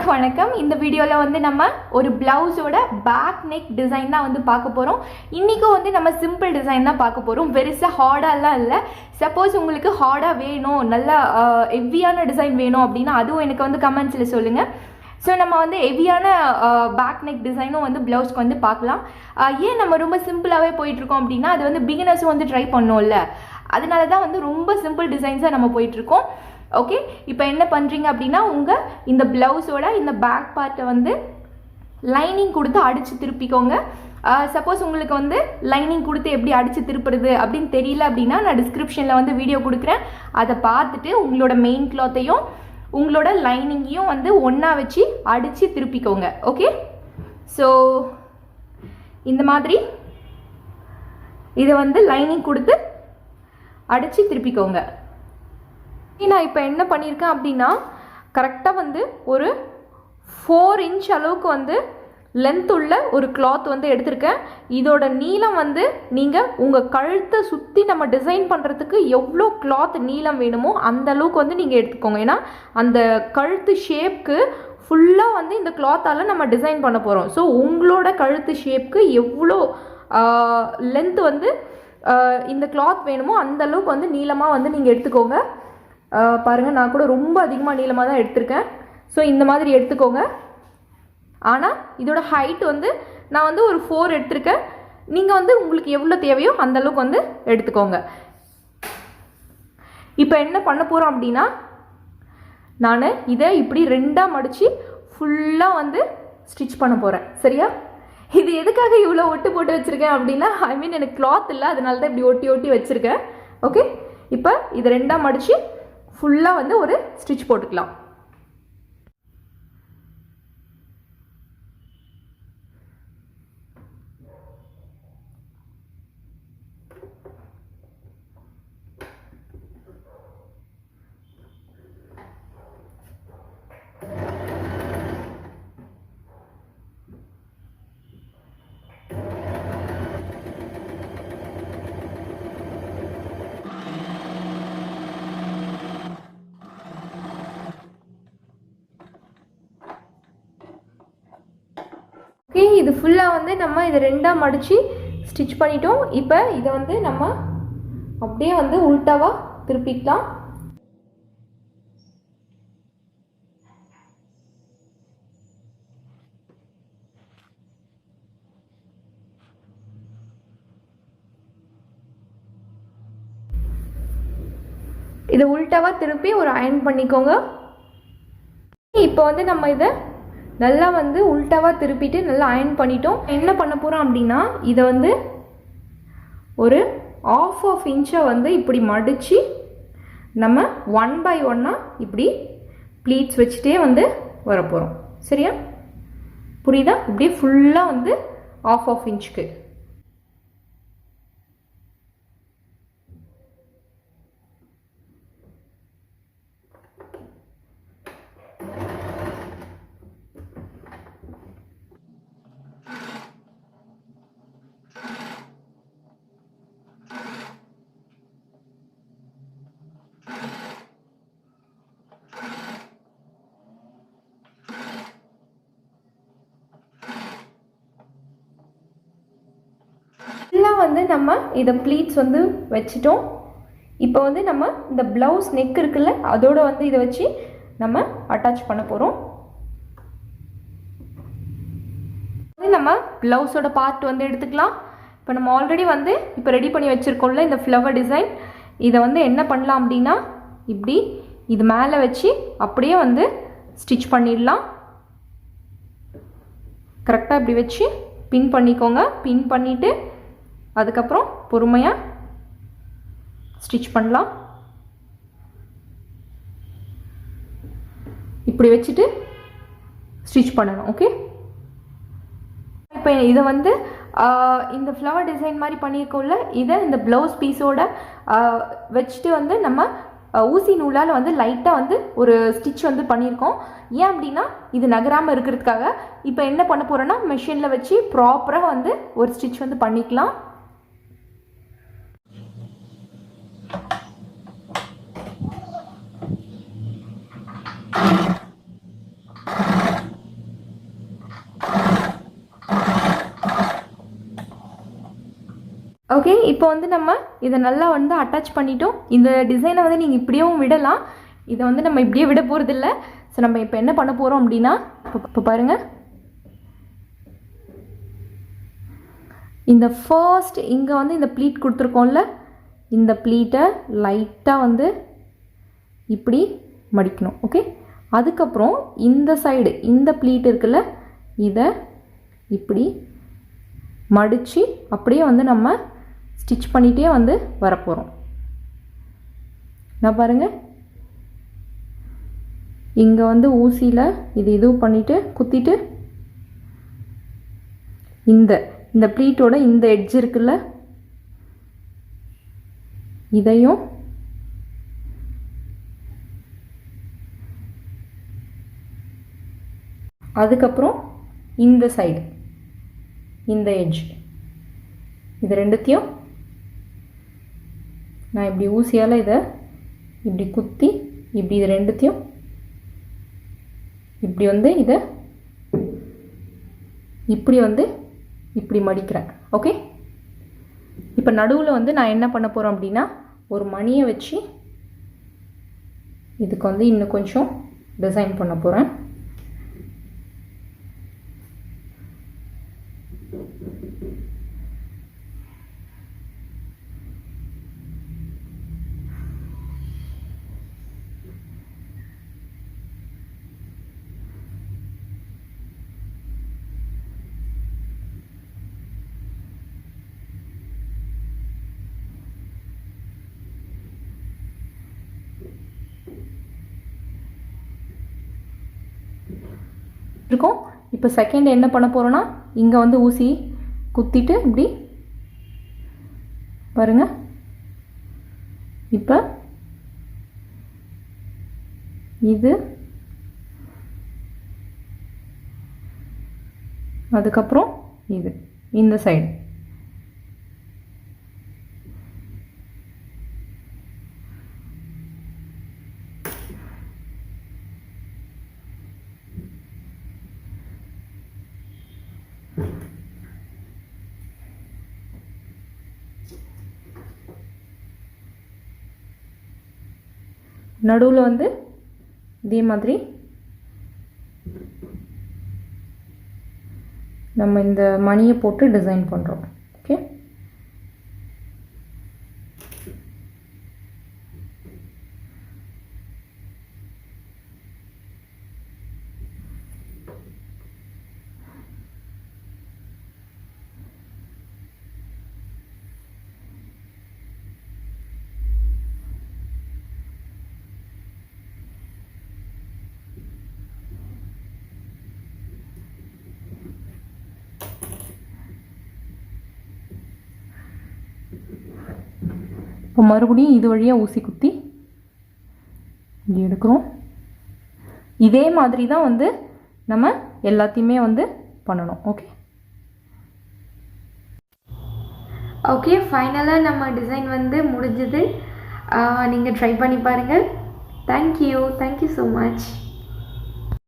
வணக்கம். இந்த வீடியோவில் வந்து நம்ம ஒரு பிளவுஸோட பேக் நெக் டிசைன் தான் வந்து பார்க்க போகிறோம். இன்றைக்கும் வந்து நம்ம சிம்பிள் டிசைன் தான் பார்க்க போகிறோம். பெருசாக ஹார்டாலாம் இல்லை. சப்போஸ் உங்களுக்கு ஹார்டாக வேணும், நல்லா ஹெவியான டிசைன் வேணும் அப்படின்னா அதுவும் எனக்கு வந்து கமெண்ட்ஸில் சொல்லுங்கள். ஸோ நம்ம வந்து ஹெவியான பேக் நெக் டிசைனும் வந்து ப்ளவுஸ்க்கு வந்து பார்க்கலாம். ஏன் நம்ம ரொம்ப சிம்பிளாகவே போயிட்டுருக்கோம் அப்படின்னா அது வந்து பிகினர்ஸும் வந்து ட்ரை பண்ணோம்ல, அதனால தான் வந்து ரொம்ப சிம்பிள் டிசைன்ஸாக நம்ம போயிட்டுருக்கோம். ஓகே, இப்போ என்ன பண்ணுறீங்க அப்படின்னா உங்கள் இந்த ப்ளவுஸோட இந்த பேக் பார்ட்டை வந்து லைனிங் கொடுத்து அடித்து திருப்பிக்கோங்க. சப்போஸ் உங்களுக்கு வந்து லைனிங் கொடுத்து எப்படி அடித்து திருப்புறது அப்படின்னு தெரியல அப்படின்னா நான் டிஸ்கிரிப்ஷனில் வந்து வீடியோ கொடுக்குறேன். அதை பார்த்துட்டு உங்களோட மெயின் கிளாத்தையும் உங்களோட லைனிங்கையும் வந்து ஒன்றா வச்சு அடித்து திருப்பிக்கோங்க. ஓகே, ஸோ இந்த மாதிரி இதை வந்து லைனிங் கொடுத்து அடித்து திருப்பிக்கோங்க. நான் இப்போ என்ன பண்ணியிருக்கேன் அப்படின்னா கரெக்டாக வந்து ஒரு 4 இன்ச் அளவுக்கு வந்து லென்த் உள்ள ஒரு கிளாத் வந்து எடுத்திருக்கேன். இதோட நீளம் வந்து நீங்கள் உங்கள் கழுத்தை சுற்றி நம்ம டிசைன் பண்ணுறதுக்கு எவ்வளோ கிளாத் நீளம் வேணுமோ அந்த அளவுக்கு வந்து நீங்கள் எடுத்துக்கோங்க. ஏன்னா அந்த கழுத்து ஷேப்க்கு ஃபுல்லாக வந்து இந்த கிளாத்தால் நம்ம டிசைன் பண்ண போகிறோம். ஸோ உங்களோட கழுத்து ஷேப்க்கு எவ்வளோ லென்த் வந்து இந்த கிளாத் வேணுமோ அந்த அளவுக்கு வந்து நீளமாக வந்து நீங்கள் எடுத்துக்கோங்க. பாருங்கள், நான் கூட ரொம்ப அதிகமாக நீளமாக தான் எடுத்திருக்கேன். ஸோ இந்த மாதிரி எடுத்துக்கோங்க. ஆனால் இதோட ஹைட் வந்து நான் வந்து ஒரு 4 எடுத்திருக்கேன். நீங்கள் வந்து உங்களுக்கு எவ்வளோ தேவையோ அந்த அளவுக்கு வந்து எடுத்துக்கோங்க. இப்போ என்ன பண்ண போகிறோம் அப்படின்னா நான் இதை இப்படி 2ஆக மடித்து ஃபுல்லாக வந்து ஸ்டிச் பண்ண போகிறேன். சரியா? இது எதுக்காக இவ்வளோ ஒட்டு போட்டு வச்சுருக்கேன் அப்படின்னா எனக்கு கிளாத் இல்லை, அதனால தான் இப்படி ஒட்டி ஒட்டி வச்சுருக்கேன். ஓகே, இப்போ இதை 2ஆக மடித்து ஃபுல்லாக வந்து ஒரு ஸ்டிச் போட்டுக்கலாம். ஓகே, இது ஃபுல்லாக வந்து நம்ம இதை 2ஆக மடித்து ஸ்டிச் பண்ணிட்டோம். இப்போ இதை வந்து நம்ம அப்படியே வந்து உல்டாவாக திருப்பிக்கலாம். இதை உல்டாவாக திருப்பி ஒரு அயர்ன் பண்ணிக்கோங்க. இப்போ வந்து நம்ம இதை நல்லா வந்து உல்டாவாக திருப்பிட்டு நல்லா அயர்ன் பண்ணிட்டோம். என்ன பண்ண போகிறோம் அப்படின்னா இதை வந்து ஒரு 1/2 இன்ச்சை வந்து இப்படி மடித்து நம்ம 1 by 1 இப்படி ப்ளீட்ஸ் வச்சுட்டே வந்து வர போகிறோம். சரியா? புரியுதா? இப்படி ஃபுல்லாக வந்து 1/2 இன்ச்சுக்கு. வந்து நம்ம இதை ப்ளீட்ஸ் வந்து வச்சிட்டோம். இப்போ வந்து நம்ம இந்த ப்ளவுஸ் நெக் இருக்குல்ல அதோட வந்து இதை வச்சு நம்ம அட்டாச் பண்ண போகிறோம். நம்ம ப்ளவுஸோட பார்ட் வந்து எடுத்துக்கலாம். இப்போ நம்ம ஆல்ரெடி வந்து இப்போ ரெடி பண்ணி வச்சுருக்கோம்ல இந்த ஃப்ளவர் டிசைன், இதை வந்து என்ன பண்ணலாம் அப்படின்னா இப்படி இது மேலே வச்சு அப்படியே வந்து ஸ்டிச் பண்ணிடலாம். கரெக்டாக இப்படி வச்சு பின் பண்ணிக்கோங்க. பின் பண்ணிவிட்டு அதுக்கப்புறம் பொறுமையாக ஸ்டிச் பண்ணலாம். இப்படி வச்சுட்டு ஸ்டிச் பண்ணணும். ஓகே, இப்போ இதை வந்து இந்த ஃப்ளவர் டிசைன் மாதிரி பண்ணியிருக்கோம்ல இதை இந்த ப்ளவுஸ் பீஸோட வச்சுட்டு வந்து நம்ம ஊசி நூலால் வந்து லைட்டாக வந்து ஒரு ஸ்டிச் வந்து பண்ணியிருக்கோம். ஏன் அப்படின்னா இது நகராமல் இருக்கிறதுக்காக. இப்போ என்ன பண்ண போகிறோன்னா மெஷினில் வச்சு ப்ராப்பராக வந்து ஒரு ஸ்டிச் வந்து பண்ணிக்கலாம். ஓகே, இப்போ வந்து நம்ம இதை நல்லா வந்து அட்டாச் பண்ணிட்டோம். இந்த டிசைனை வந்து நீங்கள் இப்படியும் விடலாம், இதை வந்து நம்ம இப்படியே விட போகிறதில்ல. ஸோ நம்ம இப்போ என்ன பண்ண போகிறோம் அப்படின்னா, இப்போ பாருங்கள், இந்த ஃபர்ஸ்ட் இங்கே வந்து இந்த ப்ளீட் கொடுத்துருக்கோம்ல, இந்த ப்ளீட்டை லைட்டாக வந்து இப்படி மடிக்கணும். ஓகே, அதுக்கப்புறம் இந்த சைடு இந்த ப்ளீட் இருக்குல்ல, இதை இப்படி மடித்து அப்படியே வந்து நம்ம ஸ்டிச் பண்ணிகிட்டே வந்து வரப்போகிறோம். நான் பாருங்கள், இங்கே வந்து ஊசியில் இது பண்ணிவிட்டு குத்திட்டு இந்த ப்ளீட்டோட இந்த எட்ஜ் இருக்குல்ல, இதையும் அதுக்கப்புறம் இந்த சைடு இந்த எட்ஜ், இது ரெண்டுத்தையும் நான் இப்படி ஊசியால் இதை இப்படி குத்தி இப்படி இது ரெண்டுத்தையும் இப்படி வந்து இதை இப்படி வந்து இப்படி மடிக்கிறேன். ஓகே, இப்போ நடுவில் வந்து நான் என்ன பண்ண போகிறேன் அப்படின்னா, ஒரு மணியை வச்சு இதுக்கு வந்து இன்னும் கொஞ்சம் டிசைன் பண்ண போகிறேன். இருக்கும். இப்போ செகண்ட் என்ன பண்ண போகிறோன்னா, இங்கே வந்து ஊசி குத்திட்டு இப்படி பாருங்க, இப்போ இது அதுக்கப்புறம் இது இந்த சைடு நடுவில் வந்து இதே மாதிரி நம்ம இந்த மணியை போட்டு டிசைன் பண்ணுறோம். ஓகே, இப்போ மறுபடியும் இது வழியாக ஊசி குத்தி இங்கே எடுக்கிறோம். இதே மாதிரி தான் வந்து நம்ம எல்லாத்தையுமே வந்து பண்ணணும். ஓகே ஓகே ஃபைனலாக நம்ம டிசைன் வந்து முடிஞ்சது. நீங்கள் ட்ரை பண்ணி பாருங்கள். Thank you so much.